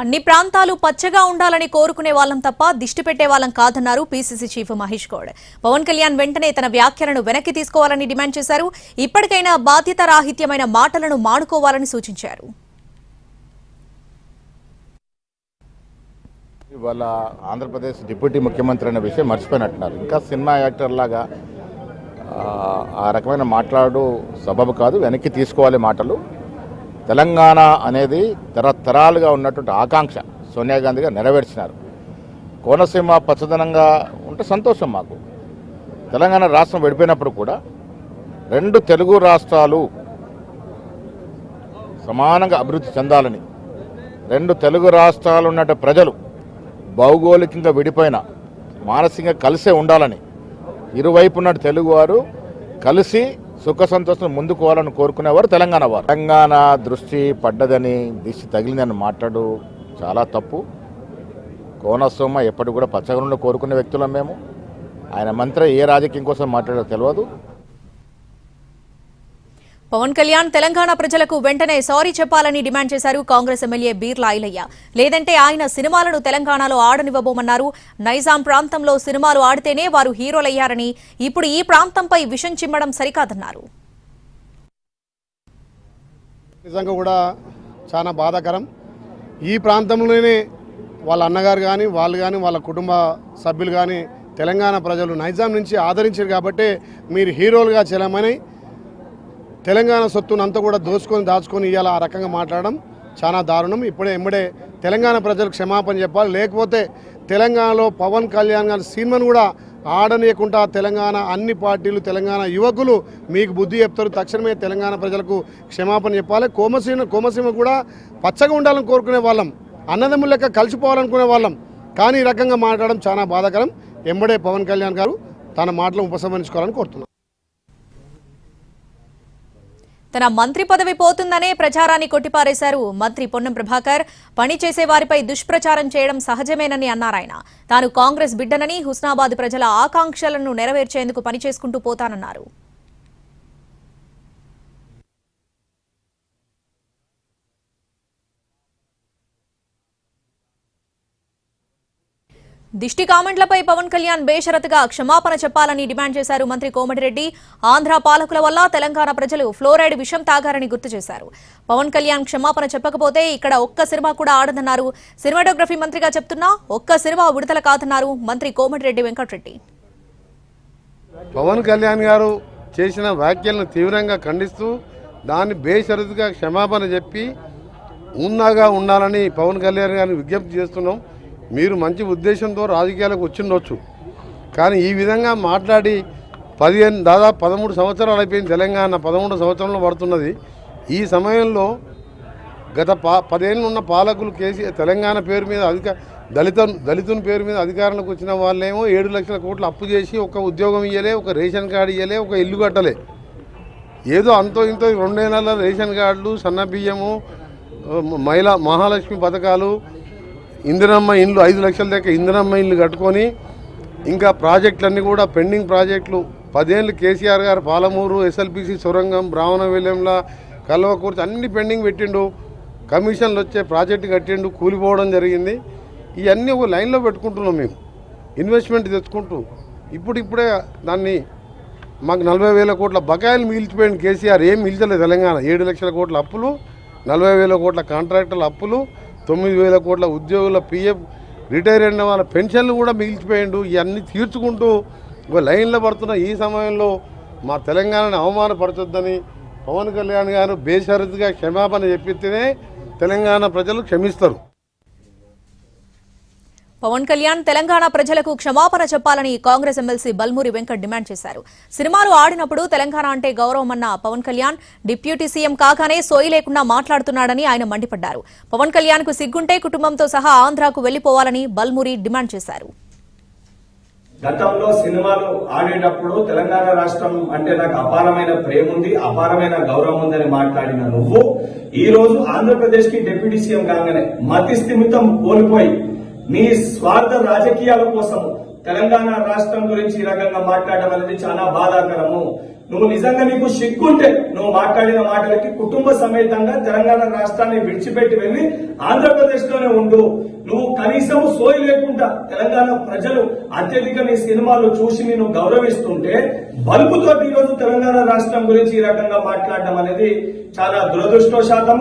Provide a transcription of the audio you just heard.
అన్ని ప్రాంతాలు పచ్చగా ఉండాలని కోరుకునే వాళ్ళం తప్ప దిష్టి పెట్టే వాళ్ళం కాదన్నారు పీసీసీ చీఫ్ మహేష్ గౌడ్. పవన్ కళ్యాణ్ వెంటనే తన వ్యాఖ్యలను వెనక్కి తీసుకోవాలని డిమాండ్ చేశారు. ఇప్పటికైనా బాధ్యతారాహిత్యమైన మాటలను మానుకోవాలని సూచించారు. ఇవాళ ఆంధ్రప్రదేశ్ డిప్యూటీ ముఖ్యమంత్రి అనే విషయం మర్చిపోయినట్టున్నారు. ఇంకా సినిమా యాక్టర్ లాగా ఆ రకమైన మాట్లాడు సబబు కాదు. వెనక్కి తీసుకోవాలి మాటలు. తెలంగాణ అనేది తరతరాలుగా ఉన్నటువంటి ఆకాంక్ష సోనియా గాంధీ గారు నెరవేర్చినారు. కోనసీమ పచ్చదనంగా ఉంటే సంతోషం మాకు. తెలంగాణ రాష్ట్రం విడిపోయినప్పుడు కూడా రెండు తెలుగు రాష్ట్రాలు సమానంగా అభివృద్ధి చెందాలని, రెండు తెలుగు రాష్ట్రాలు ఉన్న ప్రజలు భౌగోళికంగా విడిపోయిన మానసికంగా కలిసే ఉండాలని, ఇరువైపున్న తెలుగువారు కలిసి సుఖ సంతోషం ముందుకు పోవాలని కోరుకునేవారు తెలంగాణ వారు. తెలంగాణ దృష్టి పడ్డదని, దిష్టి తగిలిందని మాట్లాడు చాలా తప్పు. కోనసీమ ఎప్పటికి కూడా పచ్చగనుండి కోరుకునే వ్యక్తులం మేము. ఆయన మంత్రి ఏ రాజకీయం కోసం మాట్లాడారో తెలియదు. పవన్ కళ్యాణ్ తెలంగాణ ప్రజలకు వెంటనే సారీ చెప్పాలని డిమాండ్ చేశారు కాంగ్రెస్ ఎమ్మెల్యే బీర్లా ఐలయ్య. లేదంటే ఆయన సినిమాలను తెలంగాణలో ఆడనివ్వబోమన్నారు. నైజాం ప్రాంతంలో సినిమాలు ఆడితేనే వారు హీరోలయ్యారని, ఇప్పుడు ఈ ప్రాంతంపై విషం చిమ్మడం సరికాదన్నారు. నిజంగా కూడా చాలా బాధాకరం. ఈ ప్రాంతంలోనే వాళ్ళ అన్నగారు కానీ వాళ్ళు కానీ వాళ్ళ కుటుంబ సభ్యులు కానీ తెలంగాణ ప్రజలు నైజాం నుంచి ఆదరించారు కాబట్టి మీరు హీరోలుగా చెలమని తెలంగాణ సొత్తును అంతా కూడా దాచుకొని ఇవాళ ఆ రకంగా మాట్లాడడం చాలా దారుణం. ఎమ్మడే తెలంగాణ ప్రజలు క్షమాపణ చెప్పాలి. లేకపోతే తెలంగాణలో పవన్ కళ్యాణ్ గారి సినిమాను కూడా ఆడనీయకుండా తెలంగాణ అన్ని పార్టీలు, తెలంగాణ యువకులు మీకు బుద్ధి చెప్తారు. తక్షణమే తెలంగాణ ప్రజలకు క్షమాపణ చెప్పాలి. కోమసీమ కూడా పచ్చగా ఉండాలని కోరుకునే వాళ్ళం, అన్నదమ్ముల లెక్క కలిసిపోవాలనుకునే వాళ్ళం. కానీ ఈ రకంగా మాట్లాడడం చాలా బాధాకరం. ఎమ్మడే పవన్ కళ్యాణ్ గారు తన మాటలను ఉపసంహరించుకోవాలని కోరుతున్నారు. తన మంత్రి పదవి పోతుందనే ప్రచారాన్ని కొట్టిపారేశారు మంత్రి పొన్నం ప్రభాకర్. పనిచేసే వారిపై దుష్ప్రచారం చేయడం సహజమేనని అన్నారాయన. తాను కాంగ్రెస్ బిడ్డనని, హుస్నాబాద్ ప్రజల ఆకాంక్షలను నెరవేర్చేందుకు పనిచేసుకుంటూ పోతానన్నారు. దిష్టి కామెంట్లపై పవన్ కళ్యాణ్ బేషరతుగా క్షమాపణ చెప్పాలని డిమాండ్ చేశారు మంత్రి కోమటిరెడ్డి. ఆంధ్ర పాలకుల వల్ల తెలంగాణ ప్రజలు ఫ్లోరైడ్ విషం తాగారని గుర్తు చేశారు. పవన్ కళ్యాణ్ క్షమాపణ చెప్పకపోతే ఇక్కడ ఒక్క సినిమా కూడా ఆడదన్నారు. సినిమాటోగ్రఫీ మంత్రిగా చెప్తున్నా ఒక్క సినిమా విడుదల కాదన్నారు మంత్రి కోమటిరెడ్డి వెంకటరెడ్డి. పవన్ కళ్యాణ్ గారు చేసిన వ్యాఖ్యలను తీవ్రంగా ఖండిస్తూ దాన్ని బేషరతుగా క్షమాపణ చెప్పి ఉన్నాగా ఉండాలని పవన్ కళ్యాణ్ గారిని విజ్ఞప్తి చేస్తున్నాం. మీరు మంచి ఉద్దేశంతో రాజకీయాలకు వచ్చిండొచ్చు, కానీ ఈ విధంగా మాట్లాడి దాదాపు 13 సంవత్సరాలు అయిపోయింది. తెలంగాణ 13 సంవత్సరంలో పడుతున్నది. ఈ సమయంలో గత 10 ఏళ్ళు ఉన్న పాలకులు తెలంగాణ పేరు మీద దళితుని పేరు మీద అధికారంలోకి వచ్చిన వాళ్ళేమో 7 లక్షల కోట్లు అప్పు చేసి ఒక ఉద్యోగం ఇవ్వలే, ఒక రేషన్ కార్డు ఇవ్వలే, ఒక ఇల్లు కట్టలే. ఏదో అంతో ఇంతో 2 నెలల రేషన్ కార్డులు, సన్న బియ్యము, మహాలక్ష్మి పథకాలు, ఇందిరమ్మ ఇండ్లు 5 లక్షల దాకా ఇందిరమ్మ ఇండ్లు కట్టుకొని, ఇంకా ప్రాజెక్టులన్నీ కూడా పెండింగ్ ప్రాజెక్టులు 10 ఏళ్ళు కేసీఆర్ గారు పాలమూరు, ఎస్ఎల్పిసి సొరంగం, బ్రాహ్మణవిల్యంల, కల్వకూర్చి అన్ని పెండింగ్ పెట్టిండు. కమిషన్లు వచ్చే ప్రాజెక్టు కట్టిండు, కూలిపోవడం జరిగింది. ఇవన్నీ ఒక లైన్లో పెట్టుకుంటున్నాం మేము, ఇన్వెస్ట్మెంట్ తెచ్చుకుంటూ. ఇప్పుడే దాన్ని మాకు 40,000 కోట్ల బకాయిలు మిగిల్చిపోయింది కేసీఆర్. ఏం మిగిల్చలేదు తెలంగాణ. 7 లక్షల కోట్ల అప్పులు, 40,000 కోట్ల కాంట్రాక్టర్ల అప్పులు, 9,000 కోట్ల ఉద్యోగుల పిఎఫ్ రిటైర్ అయిన వాళ్ళ పెన్షన్లు కూడా మిగిల్చిపోయిండు. ఇవన్నీ తీర్చుకుంటూ ఒక లైన్లో పడుతున్న ఈ సమయంలో మా తెలంగాణను అవమానపరచొద్దని పవన్ కళ్యాణ్ గారు బేషరతుగా క్షమాపణ చెప్పితేనే తెలంగాణ ప్రజలు క్షమిస్తారు. పవన్ కళ్యాణ్ తెలంగాణ ప్రజలకు క్షమాపణ చెప్పాలని కాంగ్రెస్ ఎమ్మెల్సీ బల్మూరి వెంకట్ డిమాండ్ చేశారు. సినిమాలు ఆడినప్పుడు తెలంగాణ అంటే గౌరవమన్న పవన్ కళ్యాణ్ డిప్యూటీ సీఎం కాగానే సోయి లేకుండా మాట్లాడుతున్నాడని ఆయన మండిపడ్డారు. పవన్ కళ్యాణ్ కు సిగ్గుంటే కుటుంబంతో సహా ఆంధ్రాకు వెళ్లిపోవాలని బల్మూరి డిమాండ్ చేశారు. గతంలో సినిమాలు ఆడేటప్పుడు తెలంగాణ రాష్ట్రం అంటే నాకు అపారమైన ప్రేమ ఉంది, అపారమైన గౌరవం ఉందని మాట్లాడిన నువ్వు ఈ రోజు ఆంధ్రప్రదేశ్ కి డిప్యూటీ సీఎం కాగానే మతి స్థిమితం కోల్పోయి నీ స్వార్థ రాజకీయాల కోసం తెలంగాణ రాష్ట్రం గురించి ఈ రకంగా మాట్లాడడం అనేది చాలా బాధాకరము. నువ్వు నిజంగా నీకు సిగ్గుంటే నువ్వు మాట్లాడిన మాటలకి కుటుంబ సమేతంగా తెలంగాణ రాష్ట్రాన్ని విడిచిపెట్టి వెళ్లి ఆంధ్రప్రదేశ్ లోనే ఉండు. నువ్వు కనీసం సోయి లేకుండా తెలంగాణ ప్రజలు అత్యధిక నీ సినిమాలు చూసి నేను గౌరవిస్తుంటే బల్బుతోటి ఈరోజు తెలంగాణ రాష్ట్రం గురించి ఈ రకంగా మాట్లాడడం అనేది చాలా దురదృష్టవశాతం.